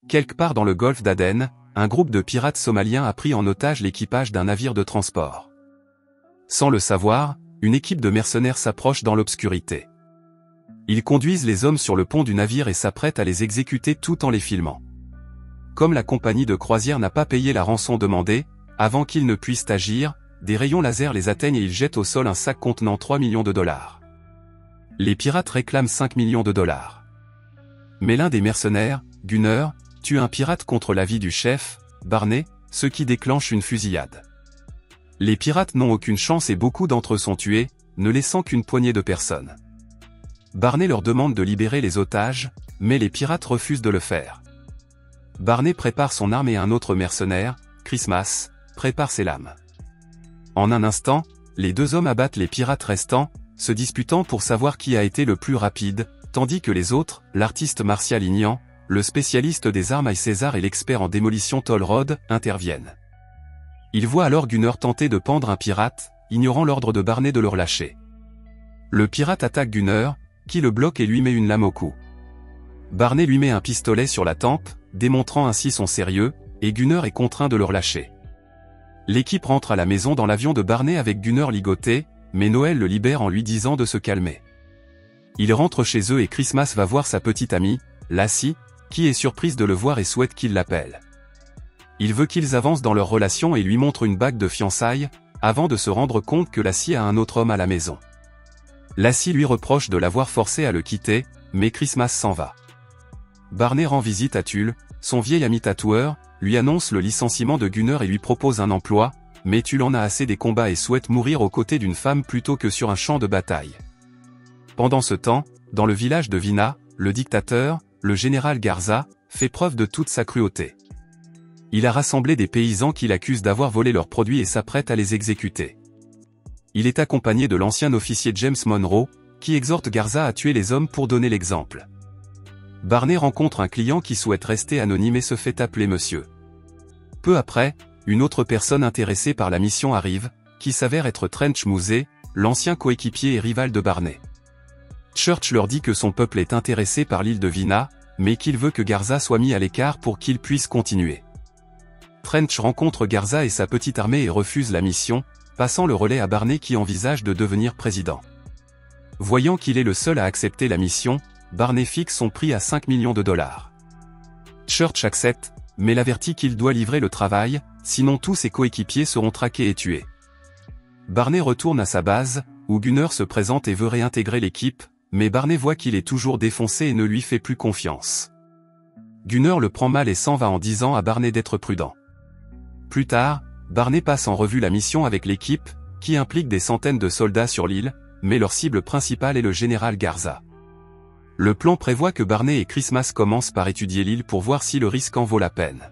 Quelque part dans le golfe d'Aden, un groupe de pirates somaliens a pris en otage l'équipage d'un navire de transport. Sans le savoir, une équipe de mercenaires s'approche dans l'obscurité. Ils conduisent les hommes sur le pont du navire et s'apprêtent à les exécuter tout en les filmant. Comme la compagnie de croisière n'a pas payé la rançon demandée, avant qu'ils ne puissent agir, des rayons laser les atteignent et ils jettent au sol un sac contenant 3 millions de dollars. Les pirates réclament 5 millions de dollars. Mais l'un des mercenaires, Gunner, tue un pirate contre l'avis du chef, Barney, ce qui déclenche une fusillade. Les pirates n'ont aucune chance et beaucoup d'entre eux sont tués, ne laissant qu'une poignée de personnes. Barney leur demande de libérer les otages, mais les pirates refusent de le faire. Barney prépare son arme et un autre mercenaire, Christmas, prépare ses lames. En un instant, les deux hommes abattent les pirates restants, se disputant pour savoir qui a été le plus rapide, tandis que les autres, l'artiste martial Ignan, le spécialiste des armes César et l'expert en démolition Tollrod, interviennent. Ils voient alors Gunner tenter de pendre un pirate, ignorant l'ordre de Barney de le relâcher. Le pirate attaque Gunner, qui le bloque et lui met une lame au cou. Barney lui met un pistolet sur la tempe, démontrant ainsi son sérieux, et Gunner est contraint de le relâcher. L'équipe rentre à la maison dans l'avion de Barney avec Gunner ligoté, mais Noël le libère en lui disant de se calmer. Ils rentrent chez eux et Christmas va voir sa petite amie, Lassie, qui est surprise de le voir et souhaite qu'il l'appelle. Il veut qu'ils avancent dans leur relation et lui montre une bague de fiançailles, avant de se rendre compte que Lassie a un autre homme à la maison. Lassie lui reproche de l'avoir forcé à le quitter, mais Christmas s'en va. Barney rend visite à Tulle, son vieil ami tatoueur, lui annonce le licenciement de Gunner et lui propose un emploi, mais Tulle en a assez des combats et souhaite mourir aux côtés d'une femme plutôt que sur un champ de bataille. Pendant ce temps, dans le village de Vina, le dictateur, le général Garza, fait preuve de toute sa cruauté. Il a rassemblé des paysans qu'il accuse d'avoir volé leurs produits et s'apprête à les exécuter. Il est accompagné de l'ancien officier James Monroe, qui exhorte Garza à tuer les hommes pour donner l'exemple. Barney rencontre un client qui souhaite rester anonyme et se fait appeler Monsieur. Peu après, une autre personne intéressée par la mission arrive, qui s'avère être Trench Mouzé, l'ancien coéquipier et rival de Barney. Church leur dit que son peuple est intéressé par l'île de Vina, mais qu'il veut que Garza soit mis à l'écart pour qu'il puisse continuer. Trench rencontre Garza et sa petite armée et refuse la mission, passant le relais à Barney qui envisage de devenir président. Voyant qu'il est le seul à accepter la mission, Barney fixe son prix à 5 millions de dollars. Church accepte, mais l'avertit qu'il doit livrer le travail, sinon tous ses coéquipiers seront traqués et tués. Barney retourne à sa base, où Gunner se présente et veut réintégrer l'équipe, mais Barney voit qu'il est toujours défoncé et ne lui fait plus confiance. Gunner le prend mal et s'en va en disant à Barney d'être prudent. Plus tard, Barney passe en revue la mission avec l'équipe, qui implique des centaines de soldats sur l'île, mais leur cible principale est le général Garza. Le plan prévoit que Barney et Christmas commencent par étudier l'île pour voir si le risque en vaut la peine.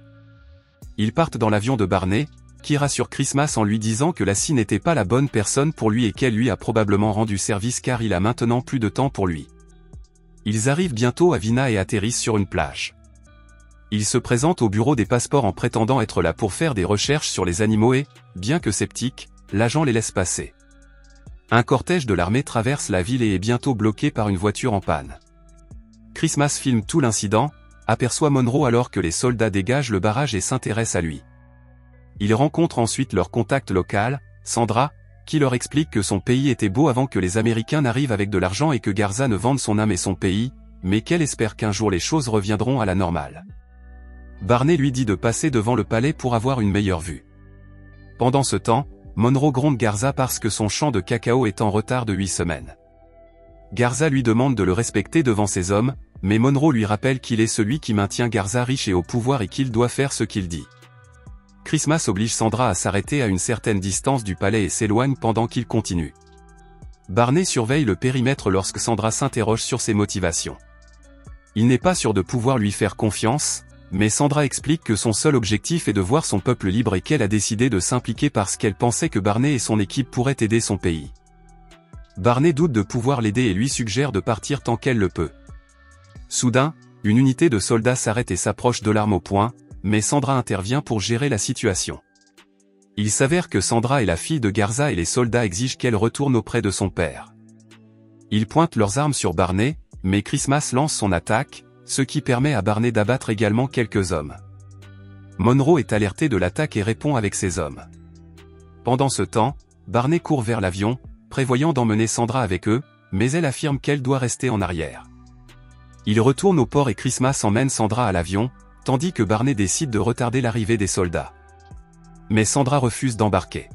Ils partent dans l'avion de Barney, qui rassure Christmas en lui disant que Lassie n'était pas la bonne personne pour lui et qu'elle lui a probablement rendu service car il a maintenant plus de temps pour lui. Ils arrivent bientôt à Vina et atterrissent sur une plage. Ils se présentent au bureau des passeports en prétendant être là pour faire des recherches sur les animaux et, bien que sceptique, l'agent les laisse passer. Un cortège de l'armée traverse la ville et est bientôt bloqué par une voiture en panne. Christmas filme tout l'incident, aperçoit Monroe alors que les soldats dégagent le barrage et s'intéressent à lui. Il rencontre ensuite leur contact local, Sandra, qui leur explique que son pays était beau avant que les Américains n'arrivent avec de l'argent et que Garza ne vende son âme et son pays, mais qu'elle espère qu'un jour les choses reviendront à la normale. Barney lui dit de passer devant le palais pour avoir une meilleure vue. Pendant ce temps, Monroe gronde Garza parce que son champ de cacao est en retard de 8 semaines. Garza lui demande de le respecter devant ses hommes, mais Monroe lui rappelle qu'il est celui qui maintient Garza riche et au pouvoir et qu'il doit faire ce qu'il dit. Christmas oblige Sandra à s'arrêter à une certaine distance du palais et s'éloigne pendant qu'il continue. Barney surveille le périmètre lorsque Sandra s'interroge sur ses motivations. Il n'est pas sûr de pouvoir lui faire confiance, mais Sandra explique que son seul objectif est de voir son peuple libre et qu'elle a décidé de s'impliquer parce qu'elle pensait que Barney et son équipe pourraient aider son pays. Barney doute de pouvoir l'aider et lui suggère de partir tant qu'elle le peut. Soudain, une unité de soldats s'arrête et s'approche de l'arme au poing, mais Sandra intervient pour gérer la situation. Il s'avère que Sandra est la fille de Garza et les soldats exigent qu'elle retourne auprès de son père. Ils pointent leurs armes sur Barney, mais Christmas lance son attaque, ce qui permet à Barney d'abattre également quelques hommes. Monroe est alerté de l'attaque et répond avec ses hommes. Pendant ce temps, Barney court vers l'avion, prévoyant d'emmener Sandra avec eux, mais elle affirme qu'elle doit rester en arrière. Il retourne au port et Christmas emmène Sandra à l'avion, tandis que Barney décide de retarder l'arrivée des soldats. Mais Sandra refuse d'embarquer.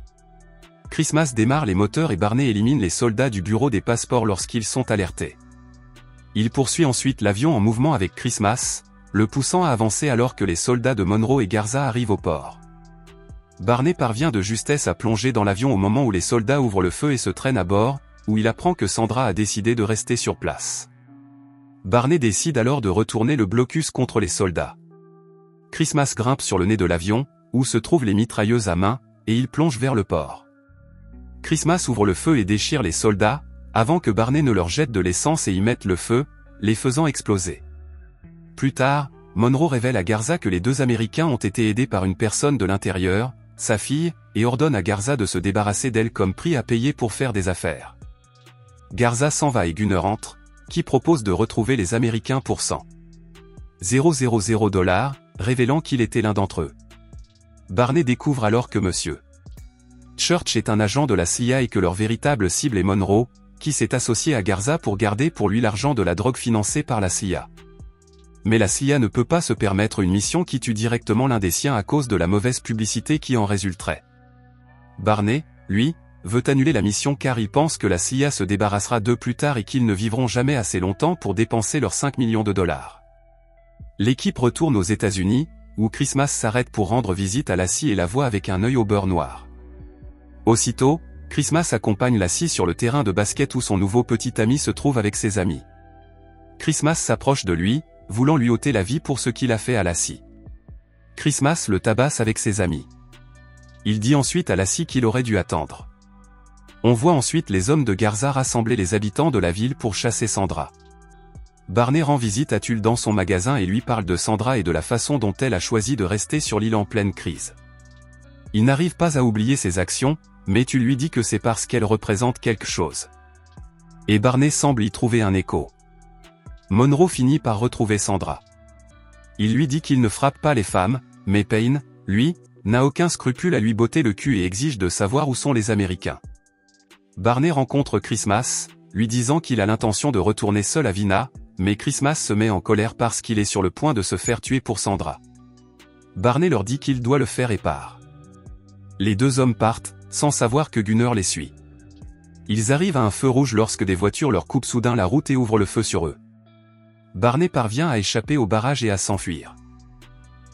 Christmas démarre les moteurs et Barney élimine les soldats du bureau des passeports lorsqu'ils sont alertés. Il poursuit ensuite l'avion en mouvement avec Christmas, le poussant à avancer alors que les soldats de Monroe et Garza arrivent au port. Barney parvient de justesse à plonger dans l'avion au moment où les soldats ouvrent le feu et se traînent à bord, où il apprend que Sandra a décidé de rester sur place. Barney décide alors de retourner le blocus contre les soldats. Christmas grimpe sur le nez de l'avion, où se trouvent les mitrailleuses à main, et il plonge vers le port. Christmas ouvre le feu et déchire les soldats, avant que Barney ne leur jette de l'essence et y mette le feu, les faisant exploser. Plus tard, Monroe révèle à Garza que les deux Américains ont été aidés par une personne de l'intérieur, sa fille, et ordonne à Garza de se débarrasser d'elle comme prix à payer pour faire des affaires. Garza s'en va et Gunner entre, qui propose de retrouver les Américains pour 100 000 $, révélant qu'il était l'un d'entre eux. Barney découvre alors que M. Church est un agent de la CIA et que leur véritable cible est Monroe, qui s'est associé à Garza pour garder pour lui l'argent de la drogue financée par la CIA. Mais la CIA ne peut pas se permettre une mission qui tue directement l'un des siens à cause de la mauvaise publicité qui en résulterait. Barney, lui, veut annuler la mission car il pense que la CIA se débarrassera d'eux plus tard et qu'ils ne vivront jamais assez longtemps pour dépenser leurs 5 millions de $. L'équipe retourne aux États-Unis, où Christmas s'arrête pour rendre visite à Lassie et la voit avec un œil au beurre noir. Aussitôt, Christmas accompagne Lassie sur le terrain de basket où son nouveau petit ami se trouve avec ses amis. Christmas s'approche de lui, voulant lui ôter la vie pour ce qu'il a fait à Lassie. Christmas le tabasse avec ses amis. Il dit ensuite à Lassie qu'il aurait dû attendre. On voit ensuite les hommes de Garza rassembler les habitants de la ville pour chasser Sandra. Barney rend visite à Tulle dans son magasin et lui parle de Sandra et de la façon dont elle a choisi de rester sur l'île en pleine crise. Il n'arrive pas à oublier ses actions, mais Tulle lui dit que c'est parce qu'elle représente quelque chose. Et Barney semble y trouver un écho. Monroe finit par retrouver Sandra. Il lui dit qu'il ne frappe pas les femmes, mais Payne, lui, n'a aucun scrupule à lui botter le cul et exige de savoir où sont les Américains. Barney rencontre Christmas, lui disant qu'il a l'intention de retourner seul à Vina, mais Christmas se met en colère parce qu'il est sur le point de se faire tuer pour Sandra. Barney leur dit qu'il doit le faire et part. Les deux hommes partent, sans savoir que Gunner les suit. Ils arrivent à un feu rouge lorsque des voitures leur coupent soudain la route et ouvrent le feu sur eux. Barney parvient à échapper au barrage et à s'enfuir.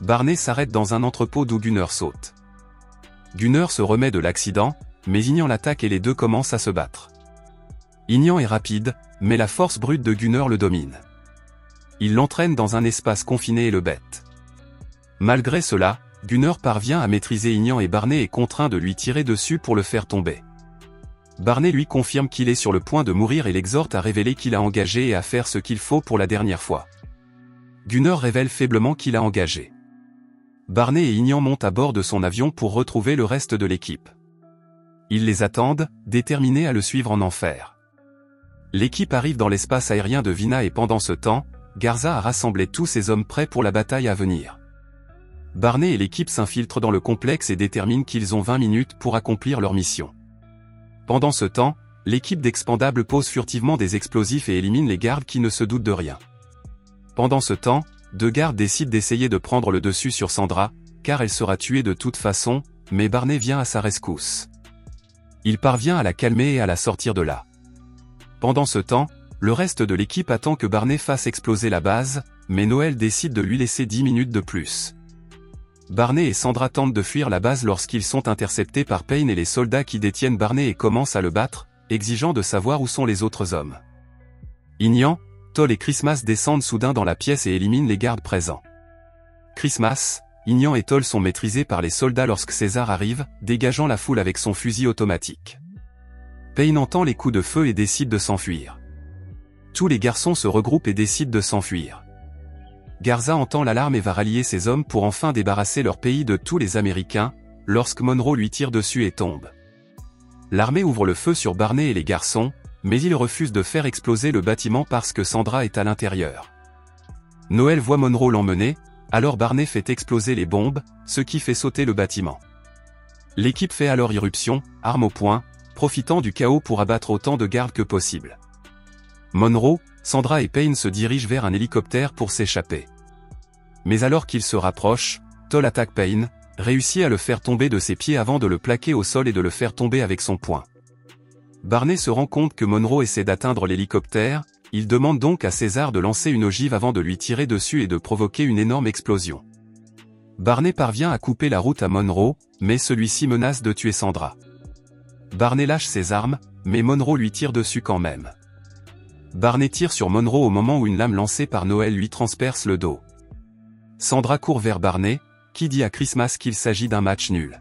Barney s'arrête dans un entrepôt d'où Gunner saute. Gunner se remet de l'accident, mais Ignan l'attaque et les deux commencent à se battre. Ignan est rapide, mais la force brute de Gunner le domine. Il l'entraîne dans un espace confiné et le bête. Malgré cela, Gunner parvient à maîtriser Ignan et Barney est contraint de lui tirer dessus pour le faire tomber. Barney lui confirme qu'il est sur le point de mourir et l'exhorte à révéler qu'il a engagé et à faire ce qu'il faut pour la dernière fois. Gunner révèle faiblement qu'il a engagé. Barney et Ignan montent à bord de son avion pour retrouver le reste de l'équipe. Ils les attendent, déterminés à le suivre en enfer. L'équipe arrive dans l'espace aérien de Vina et pendant ce temps, Garza a rassemblé tous ses hommes prêts pour la bataille à venir. Barney et l'équipe s'infiltrent dans le complexe et déterminent qu'ils ont 20 minutes pour accomplir leur mission. Pendant ce temps, l'équipe d'Expendables pose furtivement des explosifs et élimine les gardes qui ne se doutent de rien. Pendant ce temps, deux gardes décident d'essayer de prendre le dessus sur Sandra, car elle sera tuée de toute façon, mais Barney vient à sa rescousse. Il parvient à la calmer et à la sortir de là. Pendant ce temps, le reste de l'équipe attend que Barney fasse exploser la base, mais Noël décide de lui laisser 10 minutes de plus. Barney et Sandra tentent de fuir la base lorsqu'ils sont interceptés par Payne et les soldats qui détiennent Barney et commencent à le battre, exigeant de savoir où sont les autres hommes. Ignan, Toll et Christmas descendent soudain dans la pièce et éliminent les gardes présents. Christmas, Ignan et Toll sont maîtrisés par les soldats lorsque César arrive, dégageant la foule avec son fusil automatique. Payne entend les coups de feu et décide de s'enfuir. Tous les garçons se regroupent et décident de s'enfuir. Garza entend l'alarme et va rallier ses hommes pour enfin débarrasser leur pays de tous les Américains, lorsque Monroe lui tire dessus et tombe. L'armée ouvre le feu sur Barney et les garçons, mais il refuse de faire exploser le bâtiment parce que Sandra est à l'intérieur. Noël voit Monroe l'emmener, alors Barney fait exploser les bombes, ce qui fait sauter le bâtiment. L'équipe fait alors irruption, arme au poing, profitant du chaos pour abattre autant de gardes que possible. Monroe, Sandra et Payne se dirigent vers un hélicoptère pour s'échapper. Mais alors qu'ils se rapprochent, Toll attaque Payne, réussit à le faire tomber de ses pieds avant de le plaquer au sol et de le faire tomber avec son poing. Barney se rend compte que Monroe essaie d'atteindre l'hélicoptère, il demande donc à César de lancer une ogive avant de lui tirer dessus et de provoquer une énorme explosion. Barney parvient à couper la route à Monroe, mais celui-ci menace de tuer Sandra. Barney lâche ses armes, mais Monroe lui tire dessus quand même. Barney tire sur Monroe au moment où une lame lancée par Noël lui transperce le dos. Sandra court vers Barney, qui dit à Christmas qu'il s'agit d'un match nul.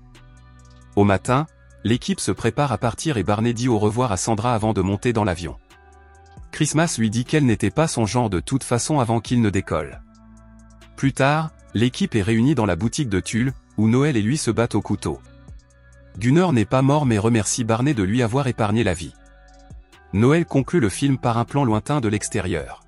Au matin, l'équipe se prépare à partir et Barney dit au revoir à Sandra avant de monter dans l'avion. Christmas lui dit qu'elle n'était pas son genre de toute façon avant qu'il ne décolle. Plus tard, l'équipe est réunie dans la boutique de Tulle, où Noël et lui se battent au couteau. Gunnar n'est pas mort mais remercie Barney de lui avoir épargné la vie. Noël conclut le film par un plan lointain de l'extérieur.